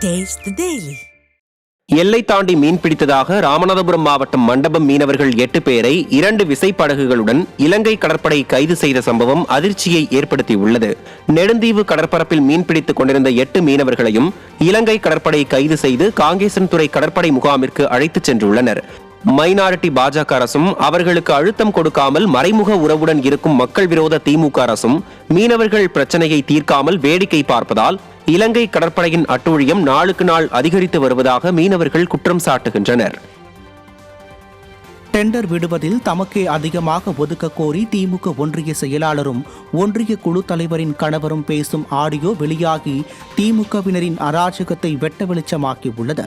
Taste the Daily. எல்லை தாண்டி மீன் பிடித்ததாக ராமநாதபுரம் மாவட்டம் மண்டபம் மீனவர்கள் 8 பேரை 2 விசைப்படகுகளுடன் இலங்கை கடற்படை கைது செய்த சம்பவம் அதிர்ச்சியை ஏற்படுத்தியுள்ளது. நெடுந்தீவு கடற்பரப்பில் மீன்பிடித்துக் கொண்டிருந்த 8 மீனவர்களையும் இலங்கை கடற்படை கைது செய்து காங்கேசன்துறை கடற்படை முகாமிற்கு அழைத்துச் சென்றுள்ளனர். மைனாரிட்டி பாஜக அரசும் அவர்களுக்கு அழுத்தம் கொடுக்காமல் மறைமுக உறவுடன் இருக்கும் மக்கள் விரோத திமுக அரசும் மீனவர்கள் பிரச்சனையை தீர்க்காமல் வேடிக்கை பார்ப்பதால் இலங்கை கடற்படையின் அட்டூழியம் நாளுக்கு நாள் அதிகரித்து வருவதாக மீனவர்கள் குற்றம் சாட்டுகின்றனர். டெண்டர் விடுவதில் தமக்கே அதிகமாக ஒதுக்க கோரி திமுக ஒன்றிய செயலாளரும் ஒன்றிய குழு தலைவரின் கணவரும் பேசும் ஆடியோ வெளியாகி திமுகவினரின் அராஜகத்தை வெட்ட வெளிச்சமாக்கியுள்ளது.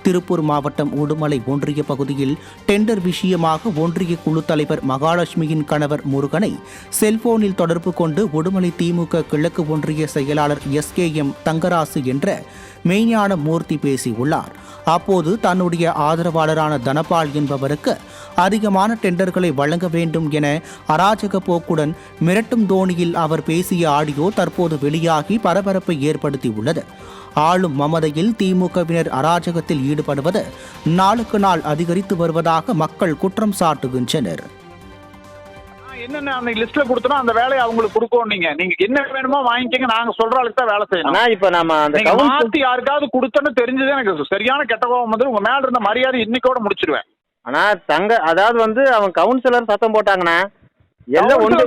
திருப்பூர் மாவட்டம் உடுமலை ஒன்றிய பகுதியில் டெண்டர் விஷயமாக ஒன்றிய குழு தலைவர் மகாலட்சுமியின் கணவர் முருகனை செல்போனில் தொடர்பு கொண்டு உடுமலை திமுக கிழக்கு ஒன்றிய செயலாளர் SKM தங்கராசு என்ற மெய்ஞான மூர்த்தி பேசியுள்ளார். அப்போது தன்னுடைய ஆதரவாளரான தனபால் என்பவருக்கு அதிகமான டெண்டர்களை வழங்க வேண்டும் என அராஜக போக்குடன் மிரட்டும் தோணியில் அவர் பேசிய ஆடியோ தற்போது வெளியாகி பரபரப்பை ஏற்படுத்தியுள்ளது. ஆளும் மமதையில் திமுகவினர் அராஜகத்தில் ஈடுபடுவது நாளுக்கு நாள் அதிகரித்து வருவதாக மக்கள் குற்றம் சாட்டுகின்றனர். என்னென்ன அந்த லிஸ்ட்ல கொடுத்தோம் அந்த வேலையை அவங்களுக்கு கொடுக்கணும். நீங்க என்ன வேணுமோ வாங்கிக்கங்க, நாங்க சொல்ற அளவுக்கு தான் வேலை செய்யணும். இப்ப நம்ம அந்த மாத்தி யாருக்காவது கொடுத்தோன்னு தெரிஞ்சது எனக்கு சரியான கெட்ட கோபம் வந்து உங்க மேல இருந்த மரியாதை இன்னைக்கோட முடிச்சிருவேன். ஆனா அதாவது வந்து அவன் கவுன்சிலர் சத்தம் போட்டாங்கண்ணா,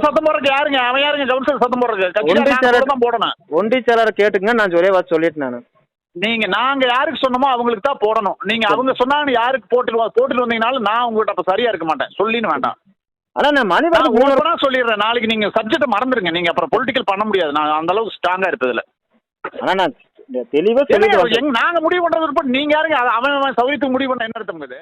சத்தம் போடுறது யாருங்க? அவன் யாருங்க கவுன்சிலர் சத்தம் போடுறது? போடணும். ஒன்றிய செயலர் கேட்டுங்க, நான் ஒரே வார்த்தை சொல்லிட்டு நானு நாங்க யாருக்கு சொன்னோமோ அவங்களுக்கு தான் போடணும். நீங்க அவங்க சொன்னாங்க யாருக்கு போட்டுட்டு வந்தீங்கனாலும் நான் உங்ககிட்ட அப்ப சரியா இருக்க மாட்டேன், சொல்லின்னு வேண்டாம். ஆனா நான் சொல்லிடுறேன், நாளைக்கு நீங்க சப்ஜெக்ட மறந்துருங்க. நீங்க அப்புறம் பொலிட்டிக்கல் பண்ண முடியாது. நான் அந்த அளவுக்கு ஸ்ட்ராங்கா இருப்பதுல. ஆனா நான் தெளிவா நாங்க முடிவு பண்றது நீங்க யாருங்க? அவன் சௌரியத்துக்கு முடிவு பண்ண என்ன அர்த்தம் இது?